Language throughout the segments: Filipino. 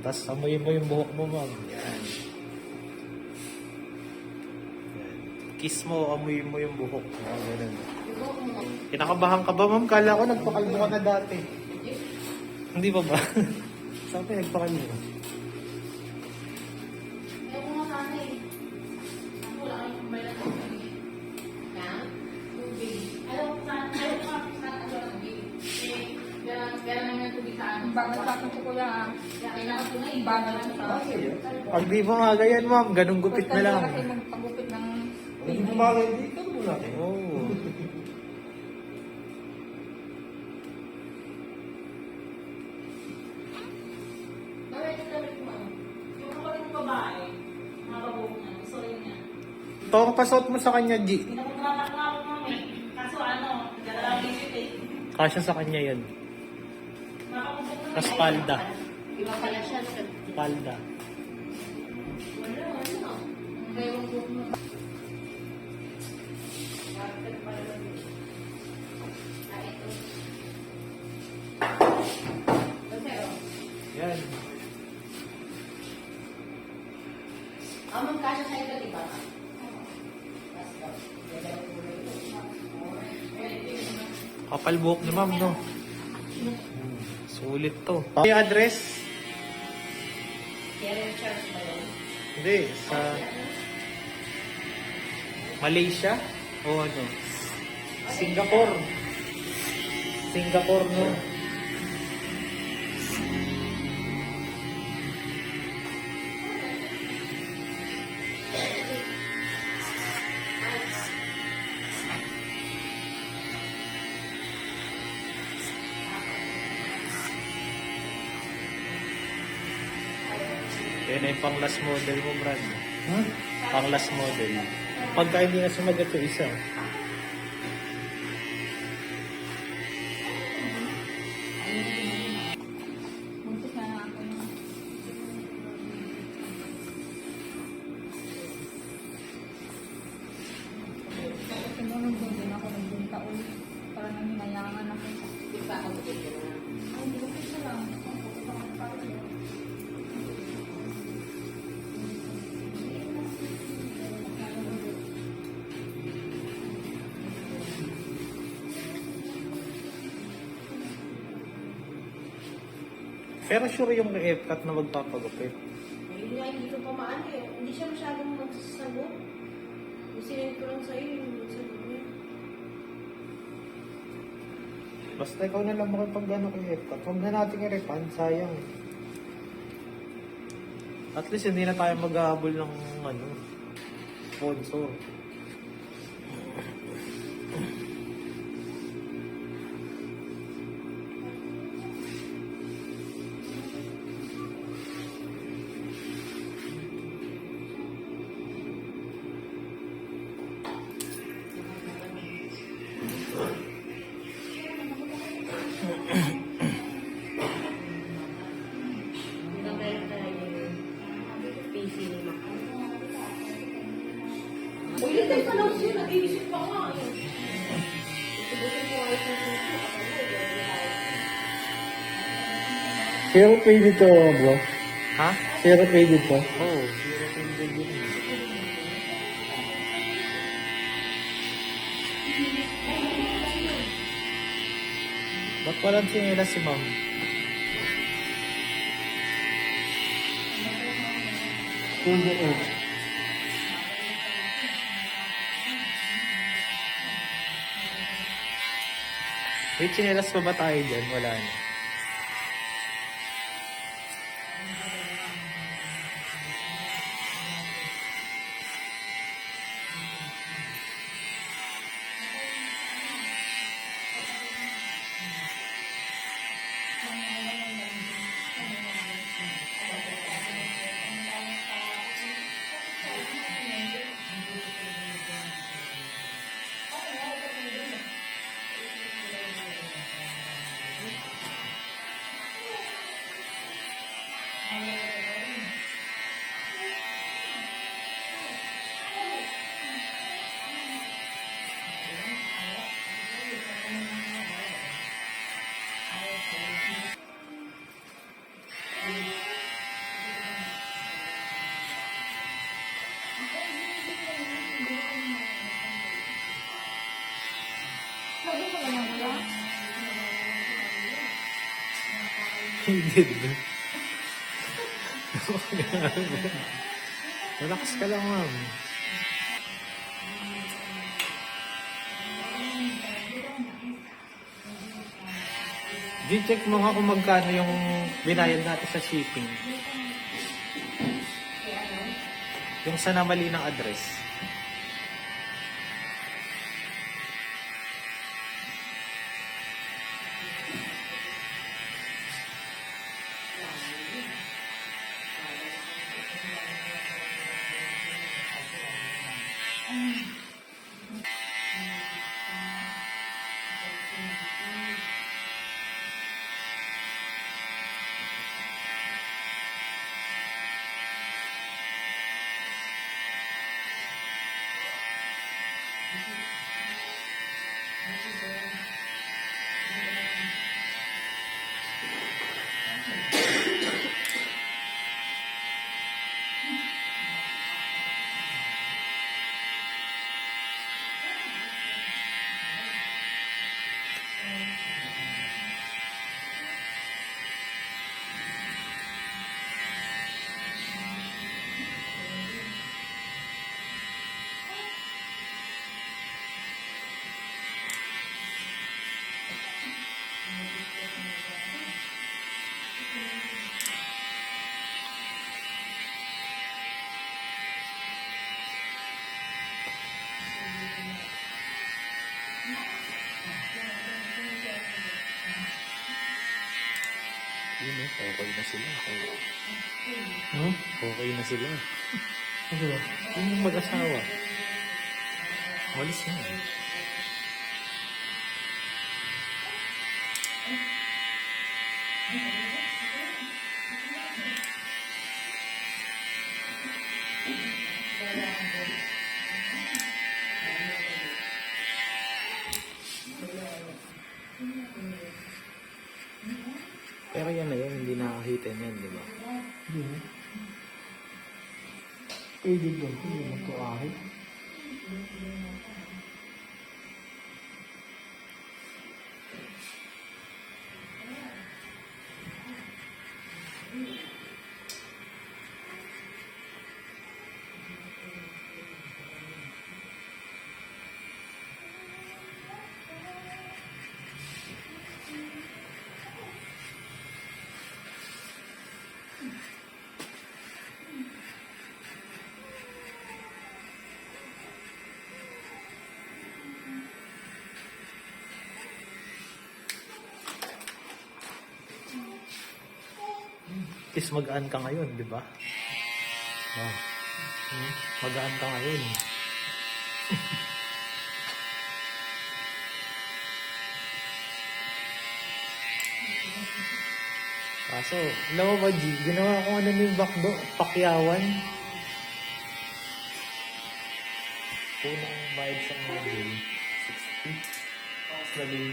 Tapos amoy mo yung buhok mo, ma'am. Yan. Yan. Kiss mo, amoy mo yung buhok mo. Ganun. Kinakabahan ka ba, ma'am? Kala ko nagpakalbo ka na dati. Hindi ba ba? Saan ka nagpakalbo? Ayaw ko nga sana eh. Ako wala kayong kumbay na tubig. Na? Tubig. Ayaw ko sana tubig. Eh, gano'n naman yung tubig sa akin. Bagal sa akin ko kuya. Kaya nakatunay. Bagal lang sa akin. Pag di mo nga ganyan, ma'am, ganun gupit na lang. Kasi magpagupit ng... Hindi bumagay dito, bulaki. Oo. Nawit mo ano. Yung kapatid ng babae, mga babuhok niya, gusto rin niya. Ito ang pasot mo sa kanya, G. Pinakutratak na ako mami. Kaso ano, nagdadalawang isip eh. Kasya sa kanya yan. Nakakabuk na. Sa spalda. Iba pala siya. Palda. Wala, ano. Kaya yung buhok mo. Yan. Magkasya sa ito, di ba? Kapal buhok ni ma'am, no? Sulit to. Yung address? Karen Charles ba yun? Hindi, sa Malaysia? O ano? Singapore. Singapore, no? Yan na yung pang last model mo, Brad. Huh? Pang last model. Pagka hindi na sumagat yung isa. Buntis na ako yun. Kasi nung din ako nagbunta ulit. Para nang hinayangan ako. Di ba ako dito na? Ay, hindi ko isa lang. Pero sure yung Epcat na magpapagupit. Hindi nga, hindi ko pa maano eh. Hindi siya masyadong magsasagot. Yung sinend ko lang sa'yo, yung sagot niya. Basta ikaw na lang makipag-ano kay Epcat. Huwag na natin i-refund, sayang. At least hindi na tayo mag-ahabol ng ano, sponsor. Hanggang kailan tayo yung PC ni Mac. Uy, litay pa lang siya. Nag-iisip pa nga. Itubusin ko ayos ng suso. Ako na, Zero pay dito, bro. Ha? Zero pay dito. Oo. Oh, zero tender yun. Ba't walang sinila si ma'am? Kundo ko. Wait, sinilas pa ba tayo dyan? Wala na. Lagi mo lang wala. Hindi. Relax ka lang, ma'am. Di-check mo nga kung magkano yung binayad natin sa shipping. Yung sa namali ng address. Yun eh, okay na sila. Hmm? Okay na sila. Ano ba? Yun yung mag-asawa. Walis na. Pero yan na yun, hindi nakakita yan, di ba? Hindi. Faded lang. Hindi mo ito ahit. Is magaan ka ngayon, di ba? Oh. Magaan ka ngayon. Kaso, alam mo ba, G, ginawa ko ano yung bakdo, pakyawan. Unang bayad sa module, 60. Tapos naging,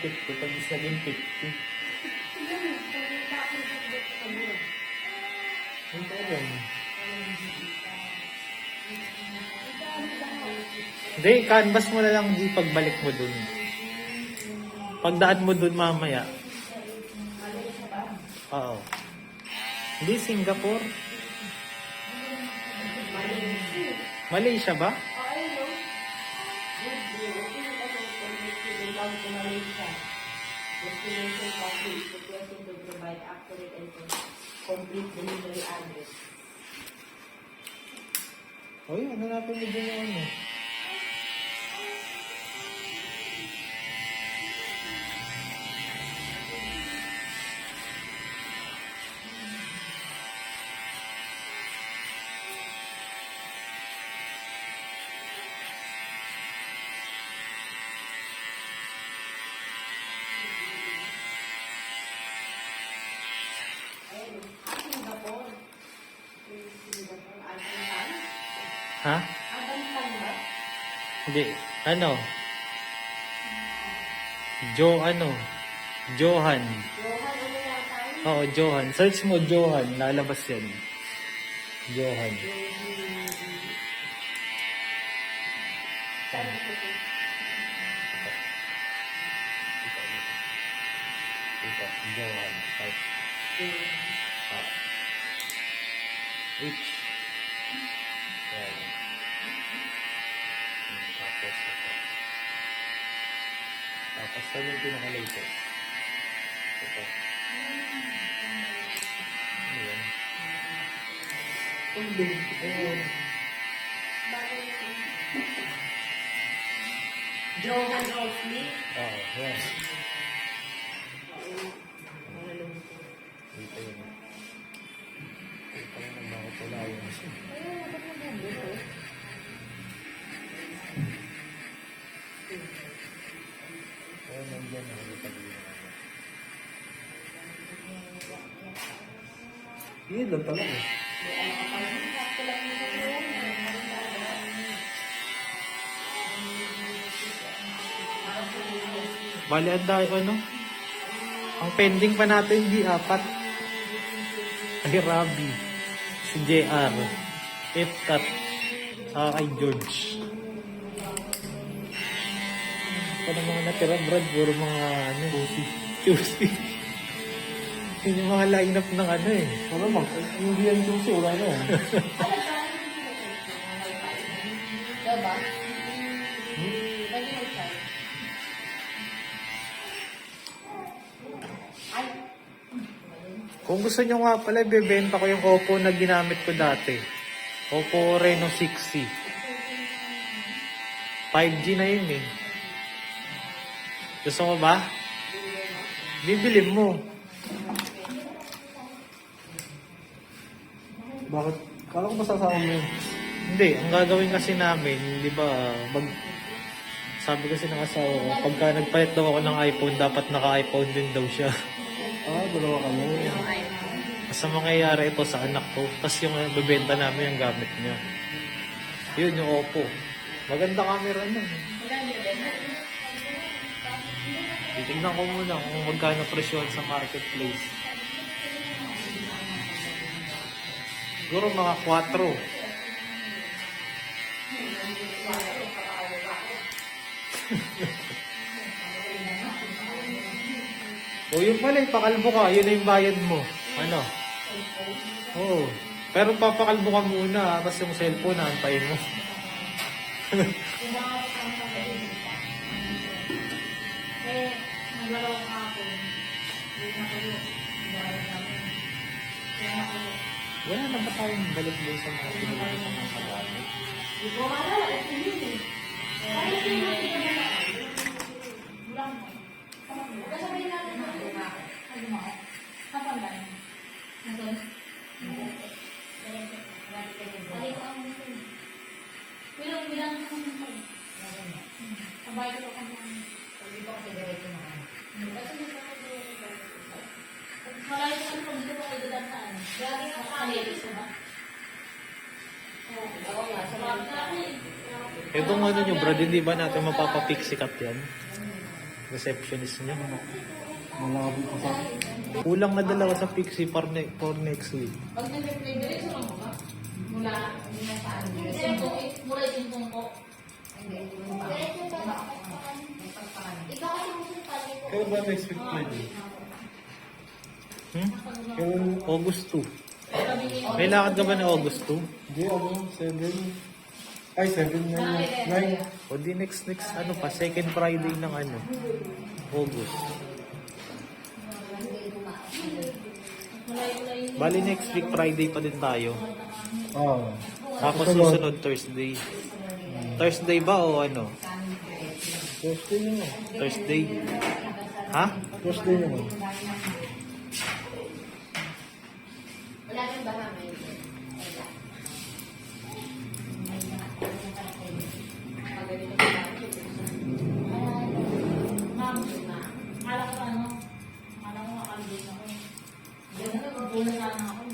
50, tapos naging 50. Hindi yan. Hindi, canvas mo na lang di pagbalik mo dun. Pagdaan mo dun mamaya. Oo. Hindi, Singapore. Malaysia ba? Destination country is requesting to provide accurate and complete delivery address. Uy, ano natin mo dun yung ano? Singapore. Singapore, Albantan. Ha? Albantan ba? Hindi. Ano? Johan. Johan, ano yata yun? Oo, Johan. Search mo Johan. Lalabas yan. Johan. po. Johan. Type. H. Yan. Tapos ito. Tapos saan yung pinaka-latest? Ito. Ano yan? Ayun. Johan Oakley. Oo, yan. Dito yun. Dito lang ang mga pula yun. Oo, nandiyan na. Yun lang talaga. Bali, ang dahil ano? Ang pending pa natin, di 4. Ay, Rabi. Si JR. F-Cut. Saka kay George. Ito na mga natira, Brad. Puro mga ano. Juicy. Yun yung mga line-up ng ano eh. Ano mag, hindi yan susi, wala na yan. Diba? Pwede mag-try. Ay! Kung gusto nyo nga pala, ibebenta ko yung Oppo na ginamit ko dati. Oppo Reno 6C. 5G na yun eh. Gusto mo ba? Bibili mo. Bakit? Kala ko masasama mo yun. Hindi, ang gagawin kasi namin, di ba, sabi kasi ng asawa ko, pagka nagpalit daw ako ng iPhone, dapat naka-iPhone din daw siya. Dalawa kami. Basta mangyayari ito sa anak ko, tapos yung bebenta namin yung gamit niya. Yun, yung Oppo. Maganda camera nun. Titignan ko muna kung magkano presyon sa marketplace. Siguro mga 4. O yun pala, ipakalbo ka. Yun na yung bayad mo. Ano? Oo. Pero papakalbo ka muna, tapos yung cellphone, antayin mo. Eh, naglaro ko hapon. Hindi na ko yun. Naglaro namin. Kaya na ko yun. Wala na ba tayong balik doon sa mga pinili sa mga kagamit? Hindi ko maalala. Ito yun eh. Ay, ito yun. Bulang mo. Kasabihin natin na ito. Ay, gumawa. Kapag ba yun? Nandun? Ay, ko ang gusto. Bilang ko ang gusto. Sabay ko ang gusto. Hindi ko kasi diretso na ano. Kasi hindi ko kasi diretso. Malayo ko ang pagdito ko ay dadaan. Gagi ka kalilis ko ba? Oo nga. Sa mga natin. Itong ano nyo, Brad, hindi ba natin mapapapixie-cut yan? Receptionist nyo. Malabo pa sa... Kulang na dalawa sa pixie for next week. Pag nag-replay, diretso lang mo ba? Mula saan? Mula yung ko. Ikaw kasi musulpan. Kailan ba next week pwede? Kailan? August 2. May lakad ka ba na August 2? Hindi, 7. Ay, 7 na yun. 9. O di next ano pa, second Friday ng ano, August. Bali next week Friday pa din tayo. Oo. Tapos susunod Thursday. Thursday ba o ano? Thursday naman. Thursday. Ha? Thursday naman. Wala rin ba namin? Wala. Ma'am, kala ko ano? Kala ko makalbin ako. Ganun na, magbula sana ako.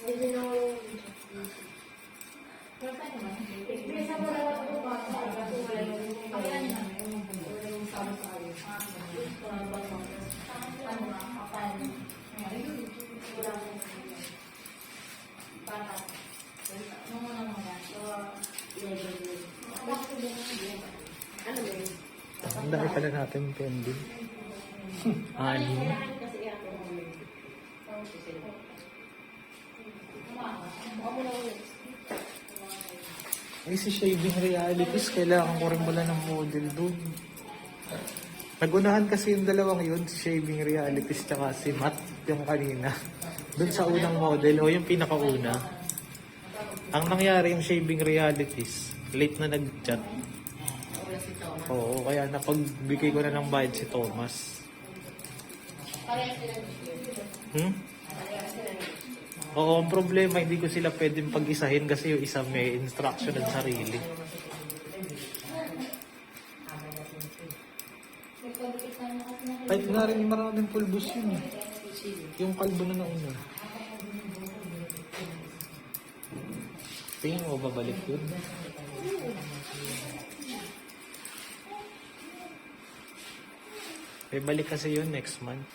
Medyo tayo naman. Express mo na ako ba? Kasi wala yung Kailan yan? wala yung sama-sama. Ano nga? Kapal. Wala akong Bata. Nung unang mga. ilagay mo. Ano ba yun? Ang dami pala natin pending. Ani. Kasi ako Ay, si Shaving Realities, kailangan ko rin wala ng model doon. Nagunahan kasi yung dalawang yun, si Shaving Realities tsaka si Matt, yung kanina. Doon sa unang model, o yung pinakauna. Ang nangyari yung Shaving Realities, late na nag-chat. Oo, kaya napagbigay ko na ng bayad si Thomas. Oo, ang problema, hindi ko sila pwedeng pag-isahin kasi yung isa may instruction ng sarili. Kahit nga rin maraming pulbos yun eh. Yung kalbo na nauna. Tingin mo babalik yun? May balik kasi yun next month.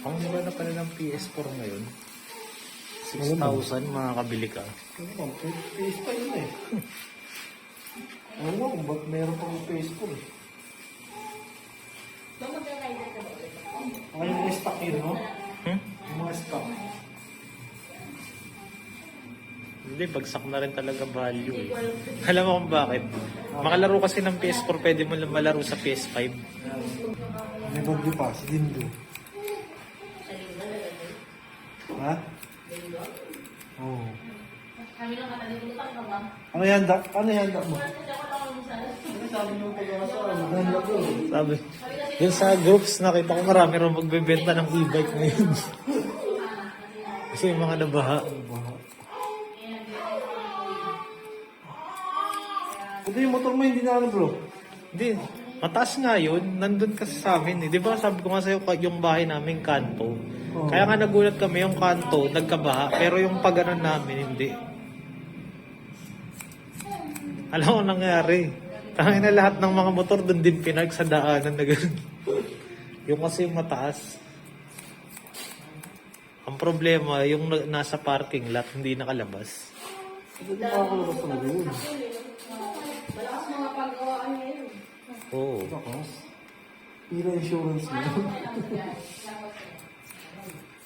Ang mura na pala ng PS4 ngayon. 6,000 makakabili ka. Ano ba? PS pa yun eh. Ano nga kung ba't meron pang PS4 eh. Yung mga stock yun, no? Yung mga stock. Hindi, bagsak na rin talaga value eh. Alam mo kung bakit? Makalaro kasi ng PS4, pwede mo lang malaro sa PS5. May bagyo pa, si Dindo. Ha? Oo. Kami lang matalimutan ka ba? Ano yan, Dak? Ano yan, Dak mo? Sabi mo pag-asa, maganda ko. Sabi, yun sa groups, nakita ko marami rin magbebenta ng e-bike ngayon. Kasi yung mga nabaha. Ito yung motor mo, hindi na ano bro. Hindi, mataas nga yun. Nandun kasi sa amin eh. Di ba sabi ko nga sa'yo, yung bahay namin kanto. Kaya nga nagulat kami yung kanto, nagkabaha. Pero yung pag-anon namin, hindi. Alam mo nangyari. Tangin na lahat ng mga motor doon din pinag sa daanan na gano'n. Yung kasi yung mataas. Ang problema, yung nasa parking lot, hindi nakalabas. Ito yung makakalabas talaga yun. Malakas mga pag-awaan niya yun. Oo. Lakas. Pira insurance mo.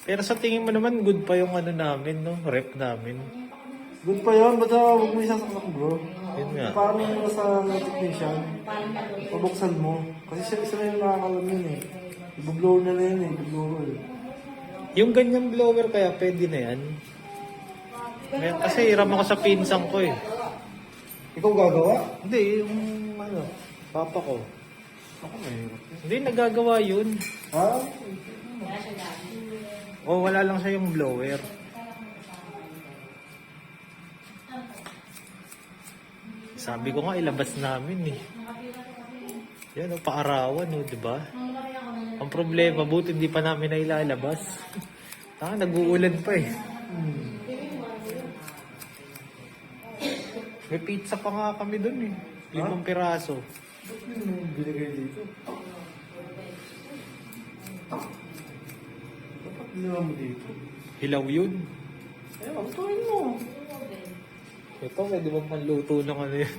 Pero sa tingin mo naman, good pa yung ano namin, no? Rep namin. Good pa yun, ba't huwag mo isasaksak bro? Yun nga. Paano mo sa technician? Pabuksan mo. Kasi siya isa na yung nakakalam yun eh. Ibublower na yun eh, ibublower. Yung ganyang blower kaya pwede na yan. Ngayon, kasi hiram ako sa pinsang ko eh. Ikaw gagawa? Hindi, yung ano, papa ko. Ako mahirap. Hindi, nagagawa yun. Ha? O wala lang siya yung blower. Sabi ko nga, ilabas namin eh. Yan o, paarawan o, diba? Ang problema, buti hindi pa namin nailalabas. Nag-uulan pa eh. May pizza pa nga kami dun eh. 5 piraso. Ba't yun yung binigay dito? Dapat ginawa mo dito. Hilaw yun. Ayun, magtuin mo. Ito, pwede ba panluto ng ano yun?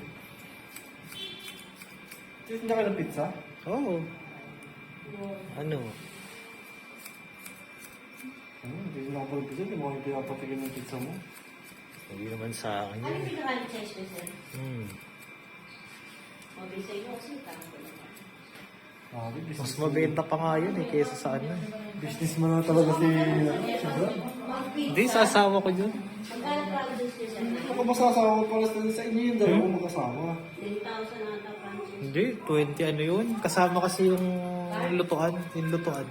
Titinda ka ng pizza? Oo. Ano? Hindi na ako pala pizza. Hindi mo kami pinapatikin ng pizza mo. Hindi naman sa akin Ano yun. yung pinakalit sa sir? Mabili sa iyo kasi tama ko lang. Mas mabenta pa nga yun eh, kaysa sa ano. Business mo na talaga si Brad. Hindi, sa asawa ko yun. Magkano para doon siya sir? Ako masasawa para sa inyo yung dalawang magkasama. 10,000 ata Francis. Hindi, 20 ano yun. Kasama kasi yung lutuan. Yung lutuan.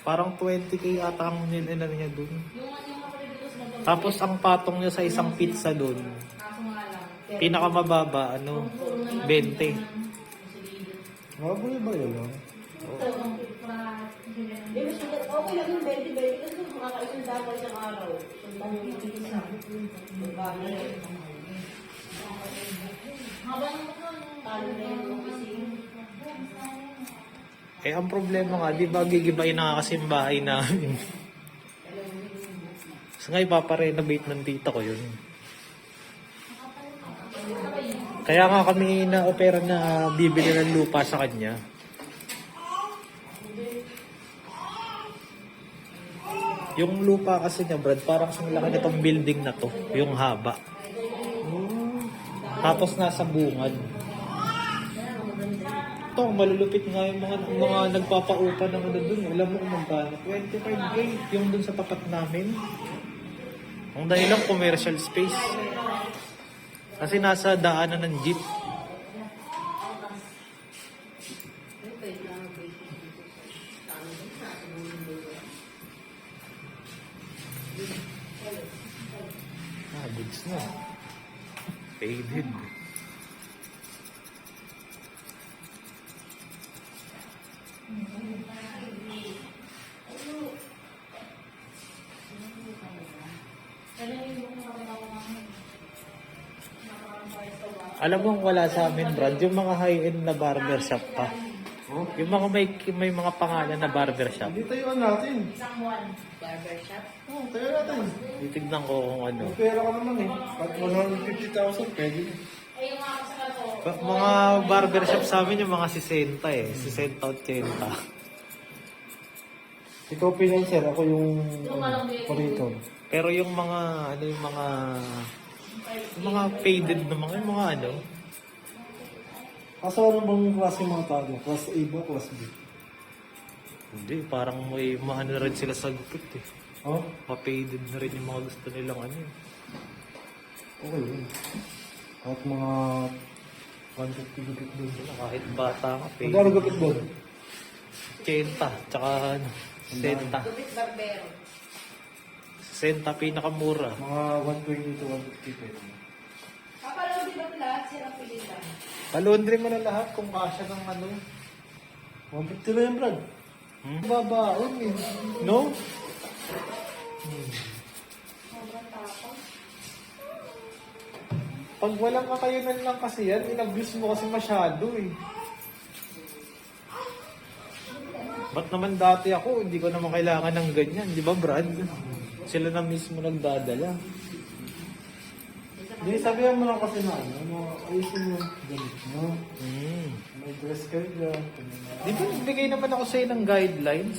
Parang 20k ata ang nilala niya dun. Yung kapatid dito sa Tapos ang patong niya sa isang pizza doon, Kaso nga lang. pinakamababa, 20. Mabuhay ba yun? Ito, ang pipra. Di ba siya, okay lang yung 20-20 kasi makakaisang dama isang araw. Isang damo yung isa. Magkano rin. Habang ako, Talo na yung opisina. Eh, ang problema nga, di ba gigibayin na nga kasi yung bahay namin. So nga, ipaparenovate ng tita ko yun. Kaya nga kami na-opera na bibili ng lupa sa kanya. Yung lupa kasi niya, Brad, parang sa laki nitong building na to, yung haba. Tapos nasa bungad. Ito, malulupit nga yung mga nagpapaupa ng ano dun. Alam mo kung magkano? 25K yung dun sa tapat namin. Ang dahilan commercial space. Kasi nasa daanan ng jeep. Goods na. Faded. Alam mo wala sa amin, Brad, yung mga high-end na barbershop pa. Oh? Yung mga may mga pangalan na barbershop. Hindi tayuan natin. isang buwan. Barbershop. Oo, tayo natin. Titignan ko kung ano. May pera ka naman eh. At 150,000, pwede. Eh, yung mga kasakal ko. Mga barbershop sa amin yung mga 60 eh. 60 80. Ikaw pinanser, ako yung operator. Pero yung mga mga faded na yung mga ano. Kaso ano bang klase yung mga tao? Class A ba? Class B? Hindi, parang may maano rin sila sa gupit eh. Oh? Pa-faded na rin yung mga gusto nilang ano eh. Okay yun. At mga 150 gupit doon. Kahit bata ka, Magkano faded. gupit doon? 80, tsaka ano, 60. Gupit barbero. 60 pinakamura. Mga 120 to 150 pwede. Kapalaw di ba lahat sila pilitan? Palundri mo na lahat kung kasya ng ano. 150 na yan, Brad. Babaon eh. No? Pag walang kakayanan lang kasi yan, in-abuse mo kasi masyado eh. Ba't naman dati ako, hindi ko naman kailangan ng ganyan, di ba Brad? Sila na mismo nagdadala. Hindi, sabihan mo lang kasi na ayusin mo ganit mo. Hmm. May dress code dyan. Di ba nagbigay naman ako sa'yo ng guidelines?